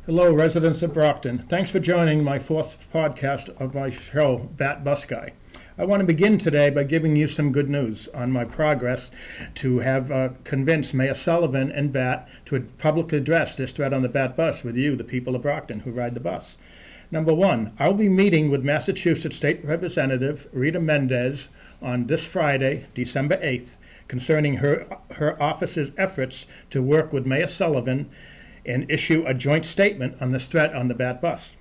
Hello, residents of Brockton. Thanks for joining my fourth podcast of my show, BATBUSGUY. I want to begin today by giving you some good news on my progress to have convinced Mayor Sullivan and BAT to publicly address this threat on the BAT bus with you, the people of Brockton who ride the bus. Number one, I'll be meeting with Massachusetts State Representative Rita Mendez on this Friday, December 8th, concerning her office's efforts to work with Mayor Sullivan and issue a joint statement on this threat on the BAT bus.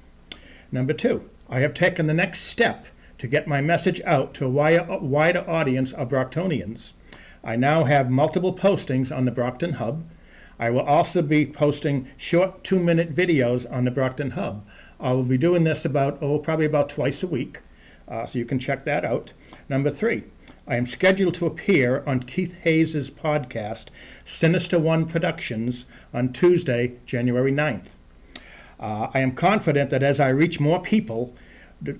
Number two, I have taken the next step to get my message out to a wider audience of Brocktonians. I now have multiple postings on the Brockton Hub. I will also be posting short 2-minute videos on the Brockton Hub. I will be doing this probably about twice a week, so you can check that out. Number three, I am scheduled to appear on Keith Hayes' podcast, Sinister One Productions, on Tuesday, January 9th. I am confident that as I reach more people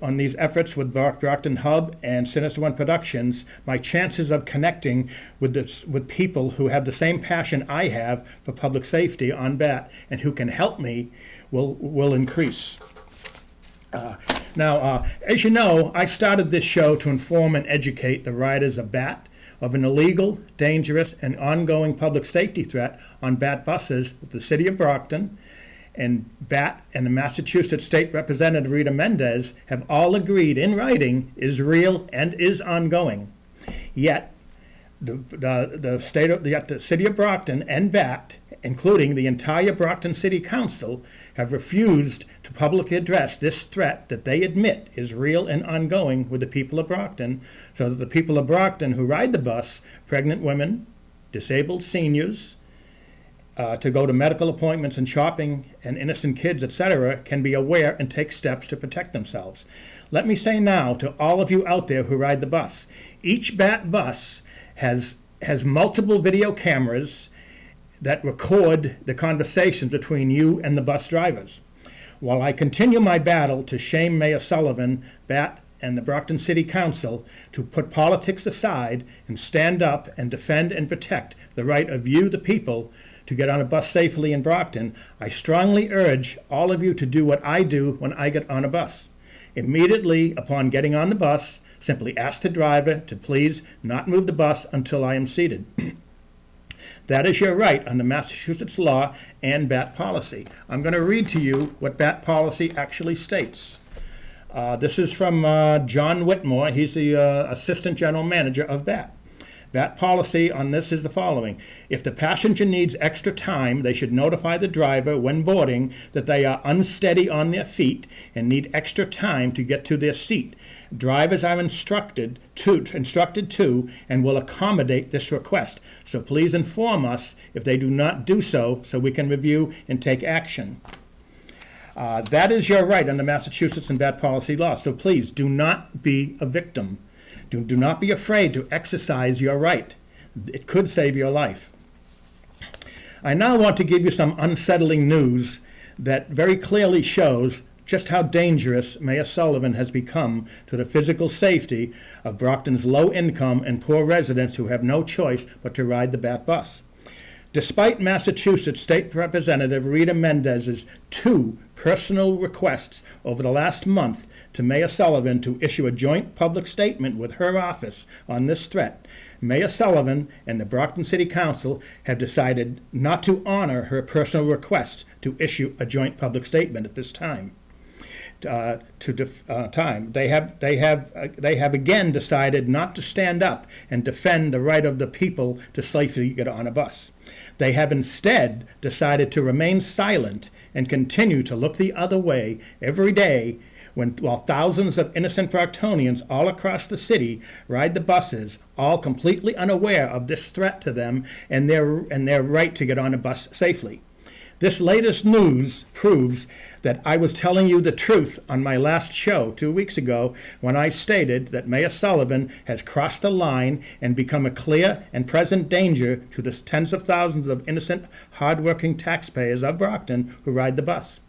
on these efforts with Brockton Hub and Sinister One Productions, my chances of connecting with people who have the same passion I have for public safety on BAT and who can help me will increase. Now, as you know, I started this show to inform and educate the riders of BAT of an illegal, dangerous, and ongoing public safety threat on BAT buses with the City of Brockton, and BAT and the Massachusetts State Representative Rita Mendez have all agreed in writing is real and is ongoing. Yet, the City of Brockton and BAT, including the entire Brockton City Council, have refused to publicly address this threat that they admit is real and ongoing with the people of Brockton, so that the people of Brockton who ride the bus, pregnant women, disabled seniors, to go to medical appointments and shopping, and innocent kids, etc., can be aware and take steps to protect themselves. Let me say now to all of you out there who ride the bus, each BAT bus has multiple video cameras that record the conversations between you and the bus drivers. While I continue my battle to shame Mayor Sullivan, BAT, and the Brockton City Council to put politics aside and stand up and defend and protect the right of you, the people, to get on a bus safely in Brockton, I strongly urge all of you to do what I do when I get on a bus. Immediately upon getting on the bus, simply ask the driver to please not move the bus until I am seated. That is your right under Massachusetts law and BAT policy. I'm going to read to you what BAT policy actually states. This is from John Whitmore. He's the Assistant General Manager of BAT. BAT policy on this is the following. If the passenger needs extra time, they should notify the driver when boarding that they are unsteady on their feet and need extra time to get to their seat. Drivers are instructed to and will accommodate this request. So please inform us if they do not do so we can review and take action. That is your right under Massachusetts and BAT policy law. So please do not be a victim. Do not be afraid to exercise your right. It could save your life. I now want to give you some unsettling news that very clearly shows just how dangerous Mayor Sullivan has become to the physical safety of Brockton's low-income and poor residents who have no choice but to ride the BAT bus. Despite Massachusetts State Representative Rita Mendez's 2 personal requests over the last month to Mayor Sullivan to issue a joint public statement with her office on this threat, Mayor Sullivan and the Brockton City Council have decided not to honor her personal request to issue a joint public statement at this time. They have again decided not to stand up and defend the right of the people to safely get on a bus. They have instead decided to remain silent and continue to look the other way every day while thousands of innocent Brocktonians all across the city ride the buses, all completely unaware of this threat to them and their right to get on a bus safely. This latest news proves that I was telling you the truth on my last show 2 weeks ago when I stated that Mayor Sullivan has crossed the line and become a clear and present danger to the tens of thousands of innocent, hard-working taxpayers of Brockton who ride the bus.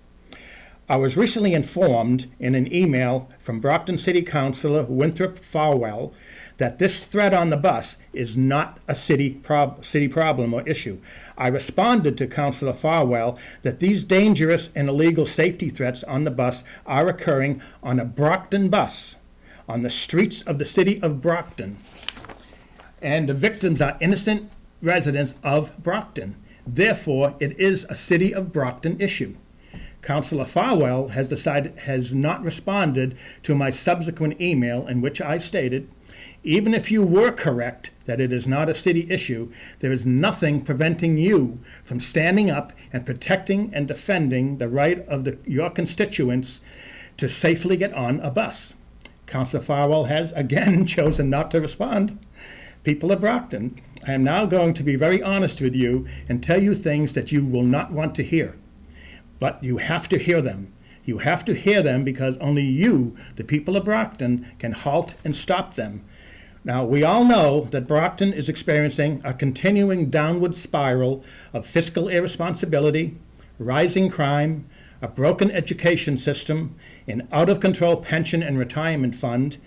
I was recently informed in an email from Brockton City Councilor Winthrop Farwell that this threat on the bus is not a city problem or issue. I responded to Councilor Farwell that these dangerous and illegal safety threats on the bus are occurring on a Brockton bus, on the streets of the city of Brockton. And the victims are innocent residents of Brockton. Therefore, it is a city of Brockton issue. Councilor Farwell has not responded to my subsequent email in which I stated, even if you were correct that it is not a city issue, there is nothing preventing you from standing up and protecting and defending the right of your constituents to safely get on a bus. Councilor Farwell has again chosen not to respond. People of Brockton, I am now going to be very honest with you and tell you things that you will not want to hear. But you have to hear them. You have to hear them because only you, the people of Brockton, can halt and stop them. Now, we all know that Brockton is experiencing a continuing downward spiral of fiscal irresponsibility, rising crime, a broken education system, an out-of-control pension and retirement fund,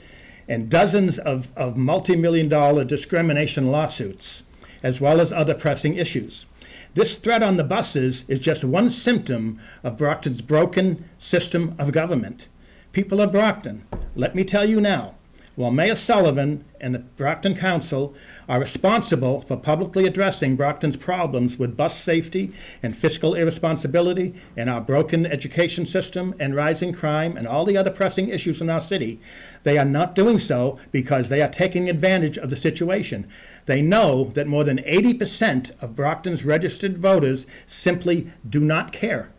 and dozens of multi-million-dollar discrimination lawsuits, as well as other pressing issues. This threat on the buses is just one symptom of Brockton's broken system of government. People of Brockton, let me tell you now, while Mayor Sullivan and the Brockton Council are responsible for publicly addressing Brockton's problems with bus safety and fiscal irresponsibility and our broken education system and rising crime and all the other pressing issues in our city, they are not doing so because they are taking advantage of the situation. They know that more than 80% of Brockton's registered voters simply do not care,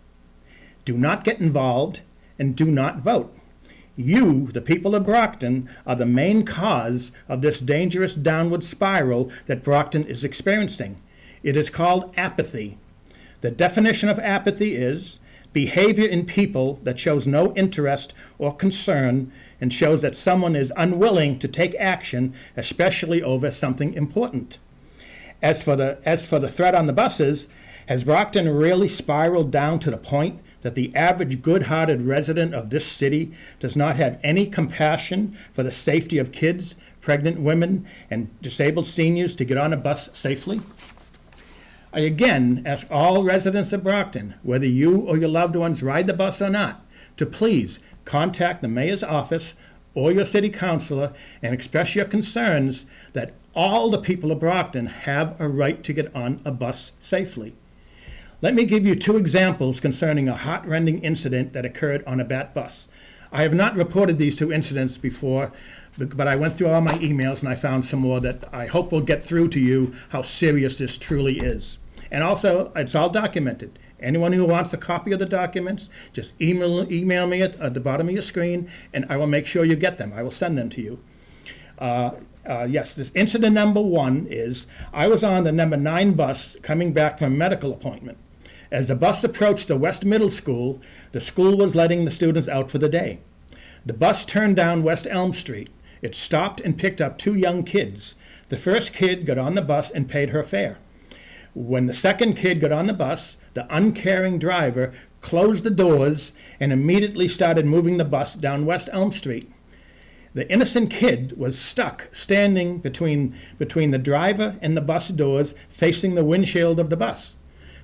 do not get involved, and do not vote. You, the people of Brockton, are the main cause of this dangerous downward spiral that Brockton is experiencing. It is called apathy. The definition of apathy is behavior in people that shows no interest or concern and shows that someone is unwilling to take action, especially over something important. As for the threat on the buses, has Brockton really spiraled down to the point that the average good-hearted resident of this city does not have any compassion for the safety of kids, pregnant women, and disabled seniors to get on a bus safely? I again ask all residents of Brockton, whether you or your loved ones ride the bus or not, to please contact the mayor's office or your city councilor and express your concerns that all the people of Brockton have a right to get on a bus safely. Let me give you two examples concerning a heart-rending incident that occurred on a BAT bus. I have not reported these two incidents before, but I went through all my emails and I found some more that I hope will get through to you how serious this truly is. And also, it's all documented. Anyone who wants a copy of the documents, just email me at the bottom of your screen, and I will make sure you get them. I will send them to you. Yes, this incident number one is, I was on the number 9 bus coming back from a medical appointment. As the bus approached the West Middle School, the school was letting the students out for the day. The bus turned down West Elm Street. It stopped and picked up 2 young kids. The first kid got on the bus and paid her fare. When the second kid got on the bus, the uncaring driver closed the doors and immediately started moving the bus down West Elm Street. The innocent kid was stuck standing between the driver and the bus doors facing the windshield of the bus.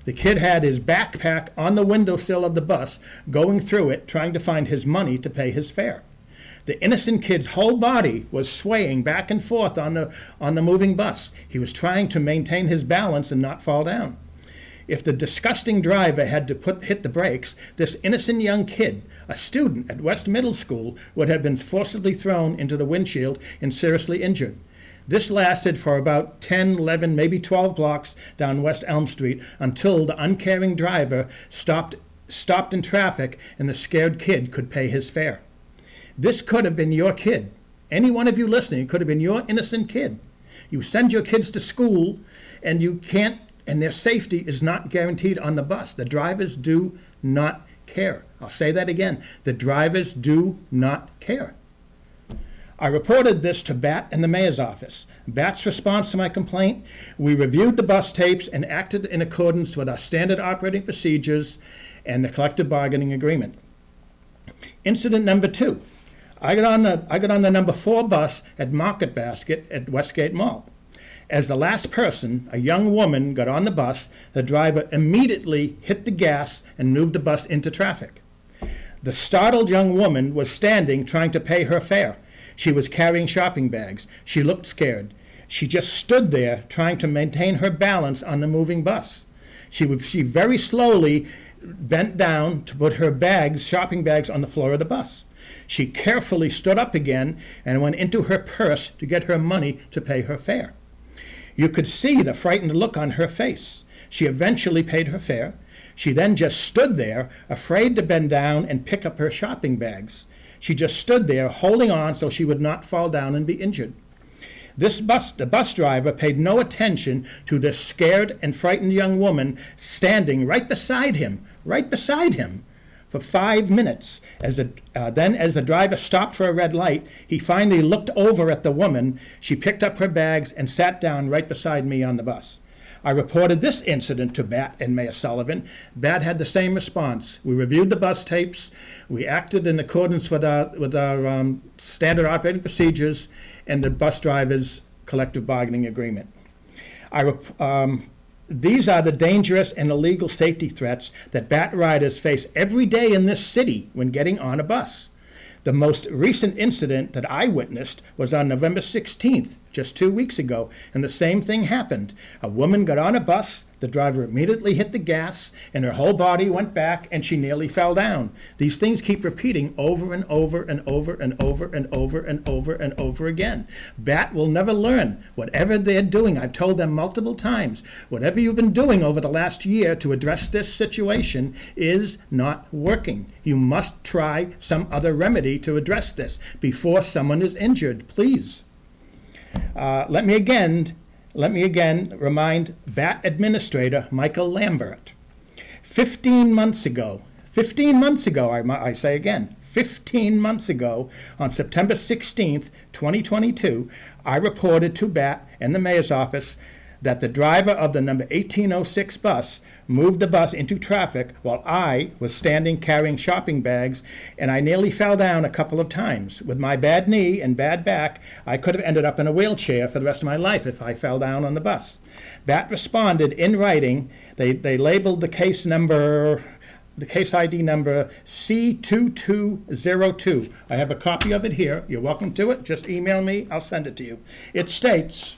The kid had his backpack on the windowsill of the bus, going through it, trying to find his money to pay his fare. The innocent kid's whole body was swaying back and forth on the moving bus. He was trying to maintain his balance and not fall down. If the disgusting driver had to hit the brakes, this innocent young kid, a student at West Middle School, would have been forcibly thrown into the windshield and seriously injured. This lasted for about 10, 11, maybe 12 blocks down West Elm Street until the uncaring driver stopped in traffic and the scared kid could pay his fare. This could have been your kid. Any one of you listening, it could have been your innocent kid. You send your kids to school and you can't, and their safety is not guaranteed on the bus. The drivers do not care. I'll say that again. The drivers do not care. I reported this to BAT and the mayor's office. BAT's response to my complaint: we reviewed the bus tapes and acted in accordance with our standard operating procedures and the collective bargaining agreement. Incident number 2. I got on the number 4 bus at Market Basket at Westgate Mall. As the last person, a young woman, got on the bus, the driver immediately hit the gas and moved the bus into traffic. The startled young woman was standing trying to pay her fare. She was carrying shopping bags. She looked scared. She just stood there trying to maintain her balance on the moving bus. She very slowly bent down to put her shopping bags, on the floor of the bus. She carefully stood up again and went into her purse to get her money to pay her fare. You could see the frightened look on her face. She eventually paid her fare. She then just stood there, afraid to bend down and pick up her shopping bags. She just stood there, holding on so she would not fall down and be injured. The bus driver paid no attention to this scared and frightened young woman standing right beside him, for 5 minutes. Then as the driver stopped for a red light, he finally looked over at the woman. She picked up her bags and sat down right beside me on the bus. I reported this incident to BAT and Mayor Sullivan. BAT had the same response. We reviewed the bus tapes. We acted in accordance with our standard operating procedures and the bus drivers' collective bargaining agreement. These are the dangerous and illegal safety threats that BAT riders face every day in this city when getting on a bus. The most recent incident that I witnessed was on November 16th, just 2 weeks ago, and the same thing happened. A woman got on a bus, the driver immediately hit the gas, and her whole body went back, and she nearly fell down. These things keep repeating over and over and over and over and over and over and over again. BAT will never learn. Whatever they're doing, I've told them multiple times, whatever you've been doing over the last year to address this situation is not working. You must try some other remedy to address this before someone is injured, please. Let me again remind BAT Administrator Michael Lambert. 15 months ago, I say again, 15 months ago, on September 16th, 2022, I reported to BAT and the Mayor's office that the driver of the number 1806 bus moved the bus into traffic while I was standing carrying shopping bags, and I nearly fell down a couple of times. With my bad knee and bad back, I could have ended up in a wheelchair for the rest of my life if I fell down on the bus. BAT responded in writing. They labeled the case ID number C2202. I have a copy of it here. You're welcome to it. Just email me. I'll send it to you. It states,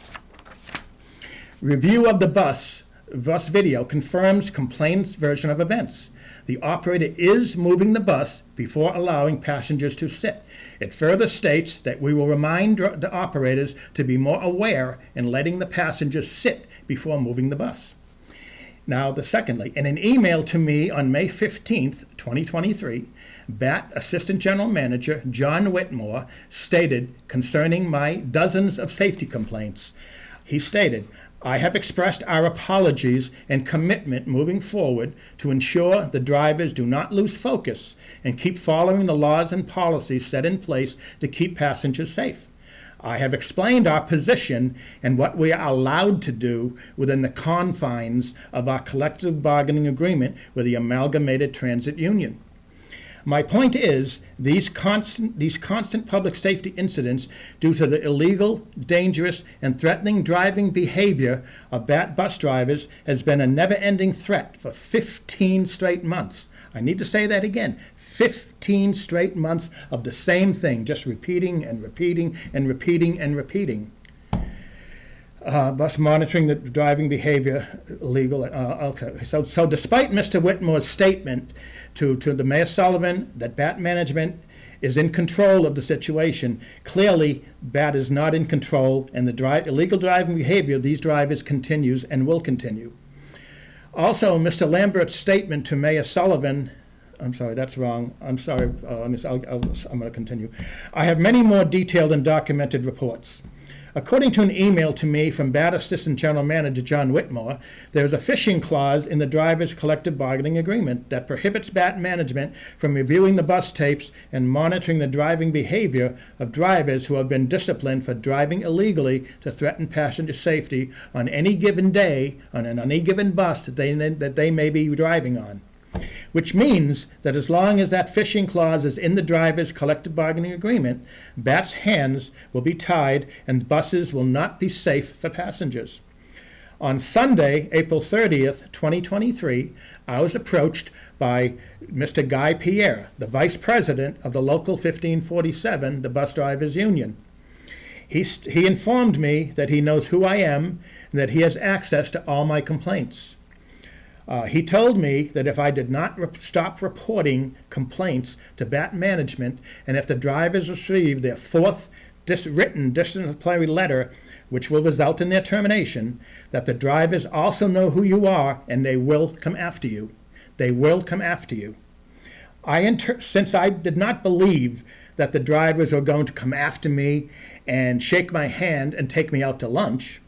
review of the bus video confirms complainant's version of events. The operator is moving the bus before allowing passengers to sit. It further states that we will remind the operators to be more aware in letting the passengers sit before moving the bus. Now, secondly, in an email to me on May 15th, 2023, BAT Assistant General Manager John Whitmore stated concerning my dozens of safety complaints, he stated, I have expressed our apologies and commitment moving forward to ensure the drivers do not lose focus and keep following the laws and policies set in place to keep passengers safe. I have explained our position and what we are allowed to do within the confines of our collective bargaining agreement with the Amalgamated Transit Union. My point is, these constant public safety incidents due to the illegal, dangerous, and threatening driving behavior of BAT bus drivers has been a never-ending threat for 15 straight months. I need to say that again. 15 straight months of the same thing, just repeating and repeating and repeating and repeating. Bus monitoring the driving behavior illegal. Okay. So despite Mr. Whitmore's statement to the Mayor Sullivan that BAT management is in control of the situation, clearly BAT is not in control, and the illegal driving behavior of these drivers continues and will continue. Also, Mr. Lambert's statement to Mayor Sullivan, I'm sorry, that's wrong. I'm sorry. I'm going to continue. I have many more detailed and documented reports. According to an email to me from BAT Assistant General Manager John Whitmore, there is a fishing clause in the driver's collective bargaining agreement that prohibits BAT management from reviewing the bus tapes and monitoring the driving behavior of drivers who have been disciplined for driving illegally to threaten passenger safety on any given day on any given bus that they may be driving on. which means that as long as that fishing clause is in the driver's collective bargaining agreement, BAT's hands will be tied and buses will not be safe for passengers. On Sunday, April 30th, 2023, I was approached by Mr. Guy Pierre, the vice president of the local 1547, the Bus Drivers Union. He informed me that he knows who I am and that he has access to all my complaints. He told me that if I did not stop reporting complaints to BAT management, and if the drivers receive their fourth written disciplinary letter, which will result in their termination, that the drivers also know who you are and they will come after you. They will come after you. Since I did not believe that the drivers were going to come after me and shake my hand and take me out to lunch,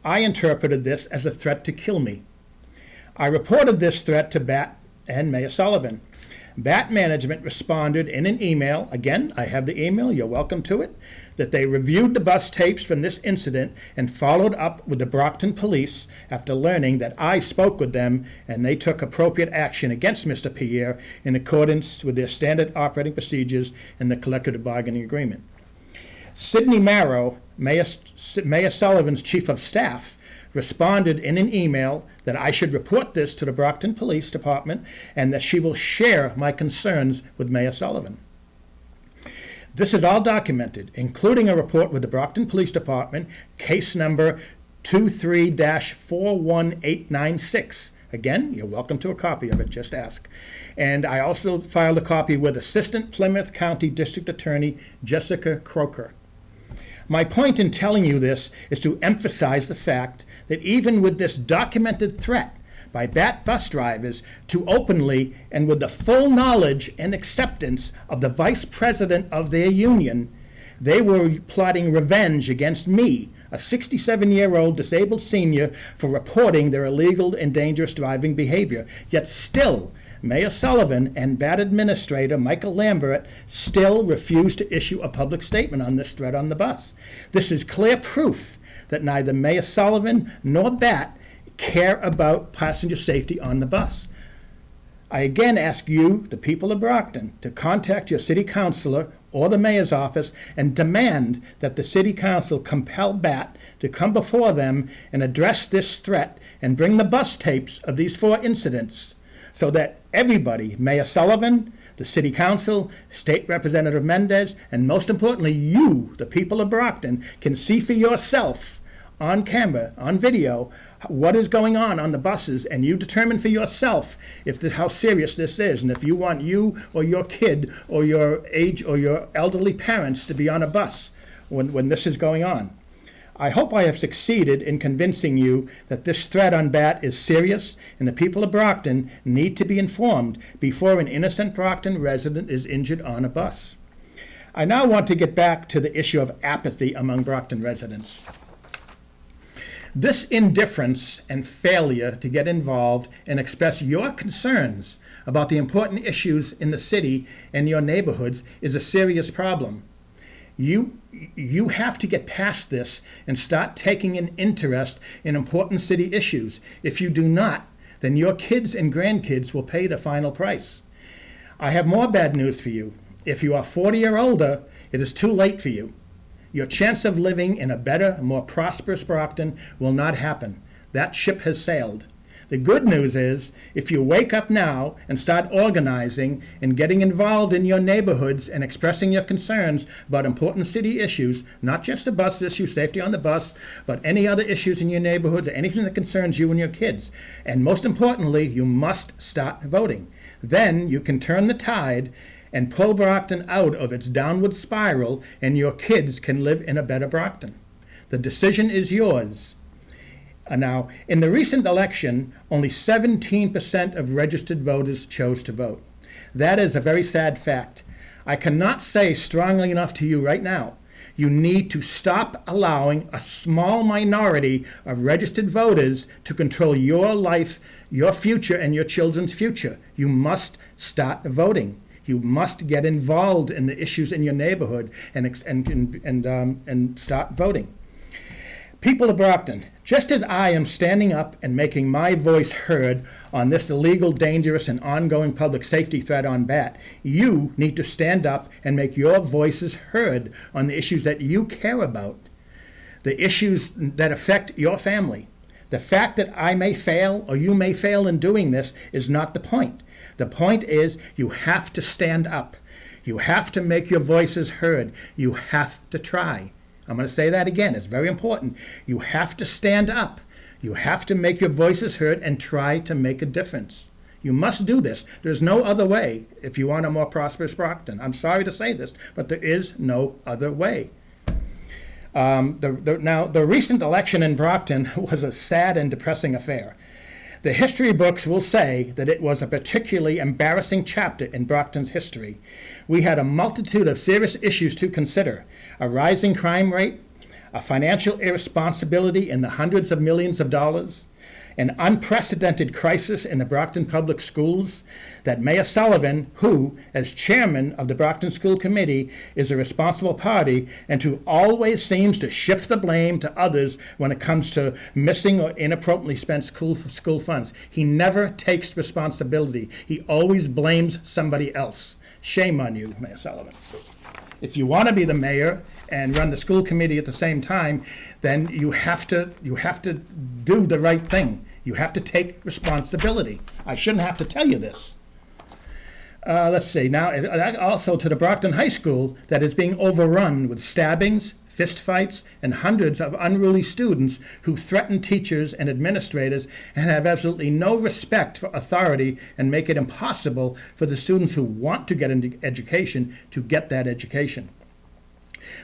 I interpreted this as a threat to kill me. I reported this threat to BAT and Mayor Sullivan. BAT management responded in an email, again, I have the email, you're welcome to it, that they reviewed the bus tapes from this incident and followed up with the Brockton police after learning that I spoke with them and they took appropriate action against Mr. Pierre in accordance with their standard operating procedures and the collective bargaining agreement. Sidney Marrow, Mayor Sullivan's chief of staff, responded in an email that I should report this to the Brockton Police Department and that she will share my concerns with Mayor Sullivan. This is all documented, including a report with the Brockton Police Department, case number 23-41896. Again, you're welcome to a copy of it, just ask. And I also filed a copy with Assistant Plymouth County District Attorney Jessica Croker. My point in telling you this is to emphasize the fact that even with this documented threat by BAT bus drivers to openly and with the full knowledge and acceptance of the vice president of their union, they were plotting revenge against me, a 67-year-old disabled senior, for reporting their illegal and dangerous driving behavior. Yet still, Mayor Sullivan and BAT Administrator Michael Lambert still refused to issue a public statement on this threat on the bus. This is clear proof that neither Mayor Sullivan nor BAT care about passenger safety on the bus. I again ask you, the people of Brockton, to contact your city councilor or the mayor's office and demand that the city council compel BAT to come before them and address this threat and bring the bus tapes of these 4 incidents, so that everybody, Mayor Sullivan, the City Council, State Representative Mendez, and most importantly, you, the people of Brockton, can see for yourself on camera, on video, what is going on the buses, and you determine for yourself how serious this is, and if you want you or your kid or your age or your elderly parents to be on a bus when this is going on. I hope I have succeeded in convincing you that this threat on BAT is serious and the people of Brockton need to be informed before an innocent Brockton resident is injured on a bus. I now want to get back to the issue of apathy among Brockton residents. This indifference and failure to get involved and express your concerns about the important issues in the city and your neighborhoods is a serious problem. You have to get past this and start taking an interest in important city issues. If you do not, then your kids and grandkids will pay the final price. I have more bad news for you. If you are 40 or older, it is too late for you. Your chance of living in a better, more prosperous Brockton will not happen. That ship has sailed. The good news is, if you wake up now and start organizing and getting involved in your neighborhoods and expressing your concerns about important city issues, not just the bus issue, safety on the bus, but any other issues in your neighborhoods, or anything that concerns you and your kids. And most importantly, you must start voting. Then you can turn the tide and pull Brockton out of its downward spiral, and your kids can live in a better Brockton. The decision is yours. Now, in the recent election, only 17% of registered voters chose to vote. That is a very sad fact. I cannot say strongly enough to you right now, you need to stop allowing a small minority of registered voters to control your life, your future, and your children's future. You must start voting. You must get involved in the issues in your neighborhood and start voting. People of Brockton, Just as I am standing up and making my voice heard on this illegal, dangerous, and ongoing public safety threat on BAT, you need to stand up and make your voices heard on the issues that you care about, the issues that affect your family. The fact that I may fail or you may fail in doing this is not the point. The point is you have to stand up. You have to make your voices heard. You have to try. I'm going to say that again. It's very important. You have to stand up. You have to make your voices heard and try to make a difference. You must do this. There's no other way if you want a more prosperous Brockton. I'm sorry to say this, but there is no other way. The recent election in Brockton was a sad and depressing affair. The history books will say that it was a particularly embarrassing chapter in Brockton's history. We had a multitude of serious issues to consider: a rising crime rate, a financial irresponsibility in the hundreds of millions of dollars, an unprecedented crisis in the Brockton Public Schools that Mayor Sullivan, who, as chairman of the Brockton School Committee, is a responsible party and who always seems to shift the blame to others when it comes to missing or inappropriately spent school funds. He never takes responsibility. He always blames somebody else. Shame on you, Mayor Sullivan. If you want to be the mayor and run the school committee at the same time, then you have to do the right thing. You have to take responsibility. I shouldn't have to tell you this. Let's see. Now, also to the Brockton High School that is being overrun with stabbings, fistfights, and hundreds of unruly students who threaten teachers and administrators and have absolutely no respect for authority and make it impossible for the students who want to get into education to get that education.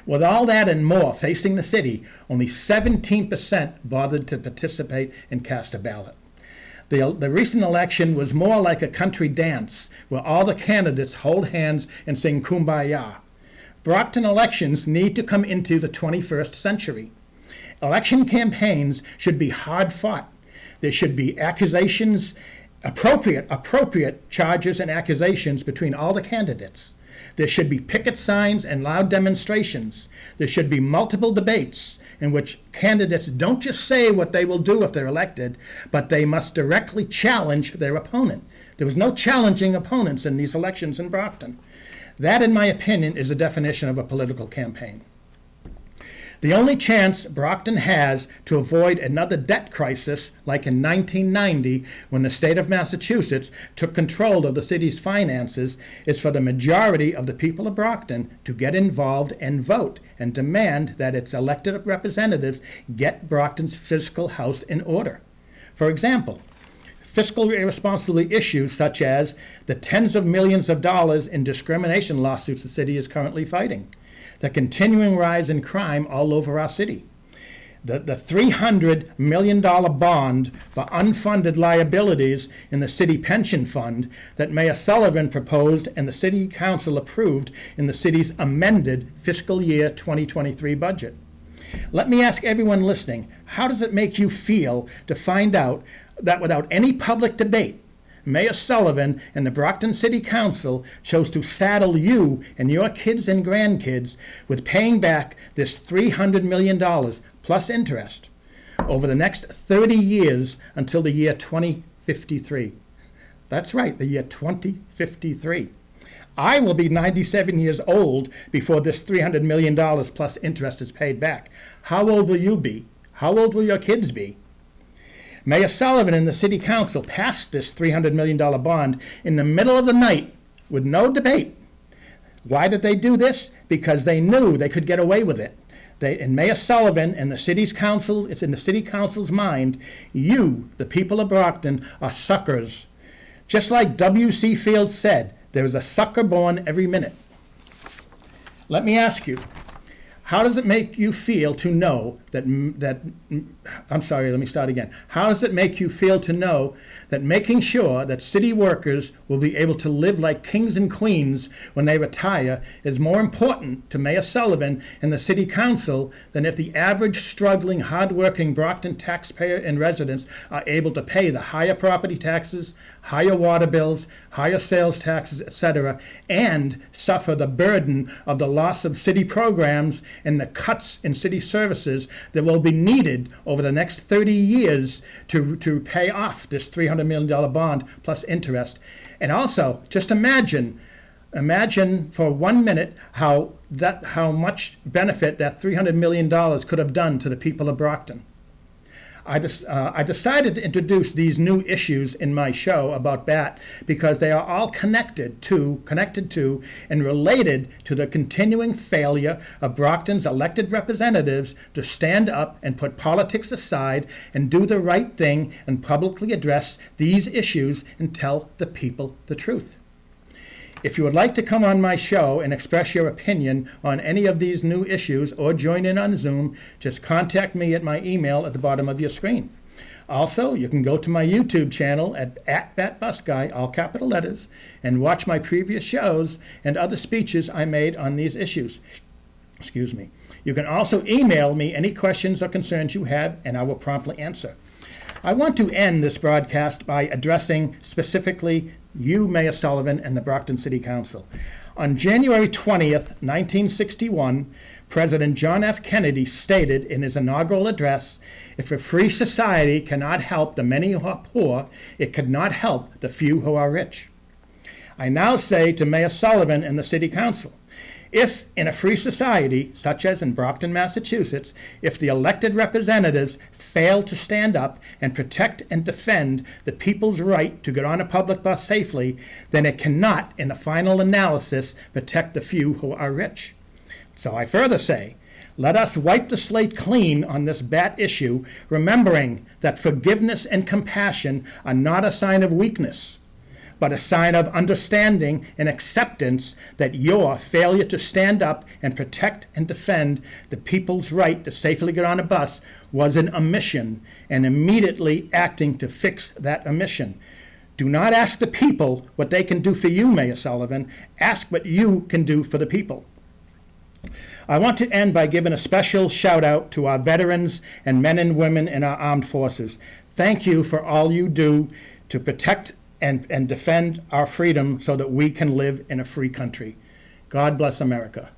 With all that and more facing the city, only 17% bothered to participate and cast a ballot. The recent election was more like a country dance where all the candidates hold hands and sing Kumbaya. Brockton elections need to come into the 21st century. Election campaigns should be hard fought. There should be accusations, appropriate charges and accusations between all the candidates. There should be picket signs and loud demonstrations. There should be multiple debates in which candidates don't just say what they will do if they're elected, but they must directly challenge their opponent. There was no challenging opponents in these elections in Brockton. That, in my opinion, is the definition of a political campaign. The only chance Brockton has to avoid another debt crisis like in 1990 when the state of Massachusetts took control of the city's finances is for the majority of the people of Brockton to get involved and vote and demand that its elected representatives get Brockton's fiscal house in order. For example, fiscal irresponsibility issues such as the tens of millions of dollars in discrimination lawsuits the city is currently fighting, the continuing rise in crime all over our city, the $300 million bond for unfunded liabilities in the city pension fund that Mayor Sullivan proposed and the city council approved in the city's amended fiscal year 2023 budget. Let me ask everyone listening, how does it make you feel to find out that without any public debate, Mayor Sullivan and the Brockton City Council chose to saddle you and your kids and grandkids with paying back this $300 million plus interest over the next 30 years until the year 2053. That's right, the year 2053. I will be 97 years old before this $300 million plus interest is paid back. How old will you be? How old will your kids be? Mayor Sullivan and the City Council passed this $300 million bond in the middle of the night with no debate. Why did they do this? Because they knew they could get away with it. And Mayor Sullivan and the City's Council, it's in the City Council's mind, you, the people of Brockton, are suckers. Just like W.C. Fields said, there is a sucker born every minute. Let me ask you, how does it make you feel to know How does it make you feel to know that making sure that city workers will be able to live like kings and queens when they retire is more important to Mayor Sullivan and the City Council than if the average struggling, hardworking Brockton taxpayer and residents are able to pay the higher property taxes, higher water bills, higher sales taxes, etc., and suffer the burden of the loss of city programs and the cuts in city services that will be needed over the next 30 years to pay off this $300 million bond plus interest. And also, just imagine for 1 minute how much benefit that $300 million could have done to the people of Brockton. I decided to introduce these new issues in my show about BAT because they are all connected to and related to the continuing failure of Brockton's elected representatives to stand up and put politics aside and do the right thing and publicly address these issues and tell the people the truth. If you would like to come on my show and express your opinion on any of these new issues or join in on Zoom, just contact me at my email at the bottom of your screen. Also, you can go to my YouTube channel at BATBUSGUY, all capital letters, and watch my previous shows and other speeches I made on these issues. Excuse me. You can also email me any questions or concerns you have, and I will promptly answer. I want to end this broadcast by addressing specifically you, Mayor Sullivan, and the Brockton City Council. On January 20th, 1961, President John F. Kennedy stated in his inaugural address, "If a free society cannot help the many who are poor, it could not help the few who are rich." I now say to Mayor Sullivan and the City Council, if in a free society, such as in Brockton, Massachusetts, if the elected representatives fail to stand up and protect and defend the people's right to get on a public bus safely, then it cannot, in the final analysis, protect the few who are rich. So I further say, let us wipe the slate clean on this BAT issue, remembering that forgiveness and compassion are not a sign of weakness, but a sign of understanding and acceptance that your failure to stand up and protect and defend the people's right to safely get on a bus was an omission, and immediately acting to fix that omission. Do not ask the people what they can do for you, Mayor Sullivan. Ask what you can do for the people. I want to end by giving a special shout out to our veterans and men and women in our armed forces. Thank you for all you do to protect and defend our freedom so that we can live in a free country. God bless America.